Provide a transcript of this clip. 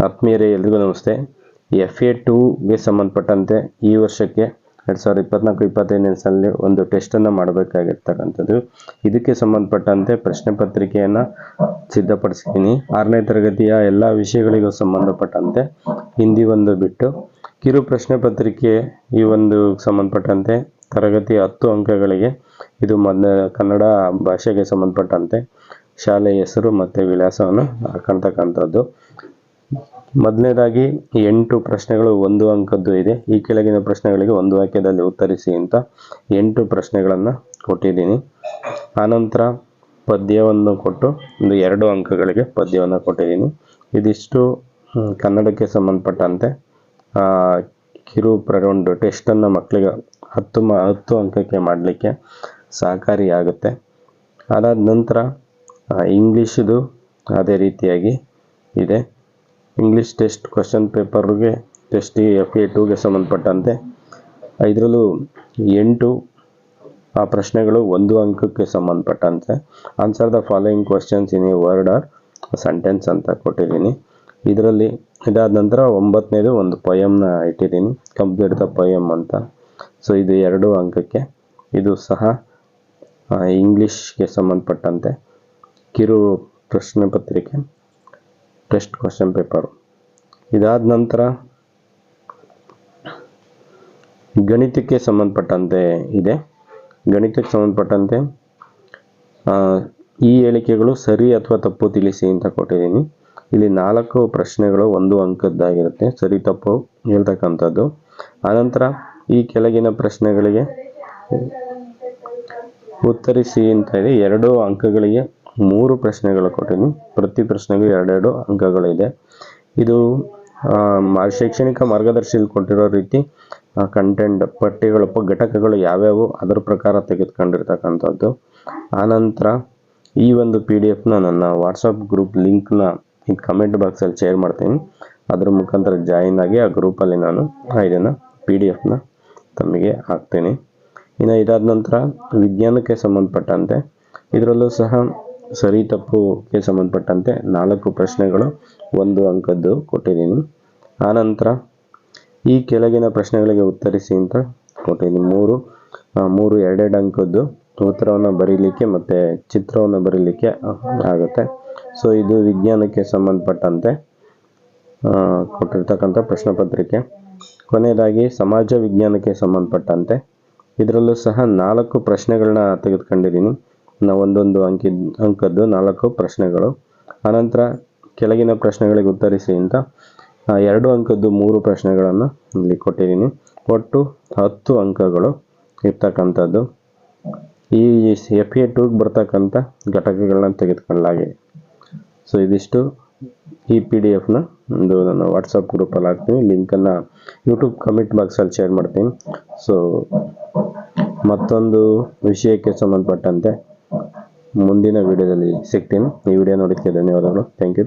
ಆತ್ಮೀಯರೇ, ಎಲ್ರಿಗೂ ನಮಸ್ತೆ. FA2ಗೆ ಸಂಬಂಧಪಟ್ಟಂತೆ ಈ ವರ್ಷಕ್ಕೆ 2024-25ನೇ ಸಾಲಿನಲ್ಲಿ ಒಂದು ಟೆಸ್ಟನ್ನು ಮಾಡಬೇಕಾಗಿರ್ತಕ್ಕಂಥದ್ದು. ಇದಕ್ಕೆ ಸಂಬಂಧಪಟ್ಟಂತೆ ಪ್ರಶ್ನೆ ಪತ್ರಿಕೆಯನ್ನು ಸಿದ್ಧಪಡಿಸಿದ್ದೀನಿ. 6ನೇ ತರಗತಿಯ ಎಲ್ಲ ವಿಷಯಗಳಿಗೂ ಸಂಬಂಧಪಟ್ಟಂತೆ ಹಿಂದಿ ಒಂದು ಬಿಟ್ಟು ಕಿರು ಪ್ರಶ್ನೆ ಪತ್ರಿಕೆ ಈ ಒಂದು ಸಂಬಂಧಪಟ್ಟಂತೆ ತರಗತಿ 10 ಅಂಕಗಳಿಗೆ ಇದು ಕನ್ನಡ ಭಾಷೆಗೆ ಸಂಬಂಧಪಟ್ಟಂತೆ ಶಾಲೆಯ ಹೆಸರು ಮತ್ತು ವಿಳಾಸವನ್ನು ಹಾಕೊಳ್ತಕ್ಕಂಥದ್ದು. ಮೊದಲನೇದಾಗಿ 8 ಪ್ರಶ್ನೆಗಳು 1 ಅಂಕದ್ದು ಇದೆ. ಈ ಕೆಳಗಿನ ಪ್ರಶ್ನೆಗಳಿಗೆ 1 ವಾಕ್ಯದಲ್ಲಿ ಉತ್ತರಿಸಿ ಅಂತ 8 ಪ್ರಶ್ನೆಗಳನ್ನು ಕೊಟ್ಟಿದ್ದೀನಿ. ಆನಂತರ ಪದ್ಯವನ್ನು ಕೊಟ್ಟು ಒಂದು 2 ಅಂಕಗಳಿಗೆ ಪದ್ಯವನ್ನು ಕೊಟ್ಟಿದ್ದೀನಿ. ಇದಿಷ್ಟು ಕನ್ನಡಕ್ಕೆ ಸಂಬಂಧಪಟ್ಟಂತೆ ಕಿರು ಒಂದು ಟೆಸ್ಟನ್ನು ಮಕ್ಕಳಿಗೆ 10 ಅಂಕಕ್ಕೆ ಮಾಡಲಿಕ್ಕೆ ಸಹಕಾರಿಯಾಗುತ್ತೆ. ಅದಾದ ನಂತರ ಇಂಗ್ಲೀಷದು ಅದೇ ರೀತಿಯಾಗಿ ಇದೆ. ಇಂಗ್ಲೀಷ್ ಟೆಸ್ಟ್ ಕ್ವಶನ್ ಪೇಪರ್ಗೆ ಟೆಸ್ಟ್ FA2ಗೆ ಸಂಬಂಧಪಟ್ಟಂತೆ ಇದರಲ್ಲೂ 8 ಪ್ರಶ್ನೆಗಳು 1 ಅಂಕಕ್ಕೆ ಸಂಬಂಧಪಟ್ಟಂತೆ answer the following questions in a word or sentence ಅಂತ ಕೊಟ್ಟಿದ್ದೀನಿ. ಇದರಲ್ಲಿ ಇದಾದ ನಂತರ 9ನೇದು ಒಂದು ಪೊಯಮ್ನ ಇಟ್ಟಿದ್ದೀನಿ, ಕಂಪ್ಲೀಟ್ ದ ಪೊಯಮ್ ಅಂತ. ಸೊ ಇದು 2 ಅಂಕಕ್ಕೆ. ಇದು ಸಹ ಇಂಗ್ಲೀಷ್ಗೆ ಸಂಬಂಧಪಟ್ಟಂತೆ ಕಿರು ಪ್ರಶ್ನೆ ಪತ್ರಿಕೆ ಟೆಸ್ಟ್ ಕ್ವಶನ್ ಪೇಪರು. ಇದಾದ ನಂತರ ಗಣಿತಕ್ಕೆ ಸಂಬಂಧಪಟ್ಟಂತೆ ಇದೆ. ಗಣಿತಕ್ಕೆ ಸಂಬಂಧಪಟ್ಟಂತೆ ಈ ಹೇಳಿಕೆಗಳು ಸರಿ ಅಥವಾ ತಪ್ಪು ತಿಳಿಸಿ ಅಂತ ಕೊಟ್ಟಿದ್ದೀನಿ. ಇಲ್ಲಿ 4 ಪ್ರಶ್ನೆಗಳು 1 ಅಂಕದ್ದಾಗಿರುತ್ತೆ, ಸರಿ ತಪ್ಪು ಹೇಳ್ತಕ್ಕಂಥದ್ದು. ಆನಂತರ ಈ ಕೆಳಗಿನ ಪ್ರಶ್ನೆಗಳಿಗೆ ಉತ್ತರಿಸಿ ಅಂತ ಇದೆ. 2 ಅಂಕಗಳಿಗೆ 3 ಪ್ರಶ್ನೆಗಳು ಕೊಟ್ಟಿದ್ದೀನಿ. ಪ್ರತಿ ಪ್ರಶ್ನೆಗೂ 2 ಅಂಕಗಳಿದೆ. ಇದು ಶೈಕ್ಷಣಿಕ ಮಾರ್ಗದರ್ಶಿಯಲ್ಲಿ ಕೊಟ್ಟಿರೋ ರೀತಿ ಕಂಟೆಂಟ್ ಪಠ್ಯಗಳು ಘಟಕಗಳು ಯಾವ್ಯಾವು ಅದರ ಪ್ರಕಾರ ತೆಗೆದುಕೊಂಡಿರ್ತಕ್ಕಂಥದ್ದು. ಆನಂತರ ಈ ಒಂದು PDF-ನ ನನ್ನ ವಾಟ್ಸಪ್ ಗ್ರೂಪ್ ಲಿಂಕ್ನ ಈ ಕಮೆಂಟ್ ಬಾಕ್ಸಲ್ಲಿ ಶೇರ್ ಮಾಡ್ತೀನಿ. ಅದ್ರ ಮುಖಾಂತರ ಜಾಯಿನ್ ಆಗಿ ಆ ಗ್ರೂಪಲ್ಲಿ ನಾನು ಇದನ್ನು PDF-ನ ತಮಗೆ ಹಾಕ್ತೀನಿ. ಇನ್ನು ಇದಾದ ನಂತರ ವಿಜ್ಞಾನಕ್ಕೆ ಸಂಬಂಧಪಟ್ಟಂತೆ ಇದರಲ್ಲೂ ಸಹ ಸರಿ ತಪ್ಪುಗೆ ಸಂಬಂಧಪಟ್ಟಂತೆ 4 ಪ್ರಶ್ನೆಗಳು 1 ಅಂಕದ್ದು ಕೊಟ್ಟಿದ್ದೀನಿ. ಆನಂತರ ಈ ಕೆಳಗಿನ ಪ್ರಶ್ನೆಗಳಿಗೆ ಉತ್ತರಿಸಿ ಅಂತ ಕೊಟ್ಟಿದ್ದೀನಿ. 3 2 ಅಂಕದ್ದು ಉತ್ತರವನ್ನು ಬರೀಲಿಕ್ಕೆ ಮತ್ತು ಚಿತ್ರವನ್ನು ಬರೀಲಿಕ್ಕೆ ಆಗುತ್ತೆ. ಸೊ ಇದು ವಿಜ್ಞಾನಕ್ಕೆ ಸಂಬಂಧಪಟ್ಟಂತೆ ಕೊಟ್ಟಿರ್ತಕ್ಕಂಥ ಪ್ರಶ್ನೆ ಪತ್ರಿಕೆ. ಕೊನೆಯದಾಗಿ ಸಮಾಜ ವಿಜ್ಞಾನಕ್ಕೆ ಸಂಬಂಧಪಟ್ಟಂತೆ ಇದರಲ್ಲೂ ಸಹ 4 ಪ್ರಶ್ನೆಗಳನ್ನ ತೆಗೆದುಕೊಂಡಿದ್ದೀನಿ. ಒಂದೊಂದು ಅಂಕದ್ದು 4 ಪ್ರಶ್ನೆಗಳು. ಆನಂತರ ಕೆಳಗಿನ ಪ್ರಶ್ನೆಗಳಿಗೆ ಉತ್ತರಿಸಿ ಅಂತ 2 ಅಂಕದ್ದು 3 ಪ್ರಶ್ನೆಗಳನ್ನು ಇಲ್ಲಿ ಕೊಟ್ಟಿದ್ದೀನಿ. ಒಟ್ಟು 10 ಅಂಕಗಳು ಇರ್ತಕ್ಕಂಥದ್ದು. ಈ FA2ಗೆ ಬರ್ತಕ್ಕಂಥ ಘಟಕಗಳನ್ನ ತೆಗೆದುಕೊಳ್ಳಲಾಗಿದೆ. ಸೊ ಇದಿಷ್ಟು ಈ PDF-ನ ಒಂದು ನಾನು ವಾಟ್ಸಪ್ ಗ್ರೂಪಲ್ಲಿ ಹಾಕ್ತೀನಿ. ಲಿಂಕನ್ನು ಯೂಟ್ಯೂಬ್ ಕಮೆಂಟ್ ಬಾಕ್ಸಲ್ಲಿ ಶೇರ್ ಮಾಡ್ತೀನಿ. ಸೊ ಮತ್ತೊಂದು ವಿಷಯಕ್ಕೆ ಸಂಬಂಧಪಟ್ಟಂತೆ ಮುಂದಿನ ವಿಡಿಯೋದಲ್ಲಿ ಸಿಗ್ತೀನಿ. ಈ ವಿಡಿಯೋ ನೋಡೋದಕ್ಕೆ ಧನ್ಯವಾದಗಳು. Thank you.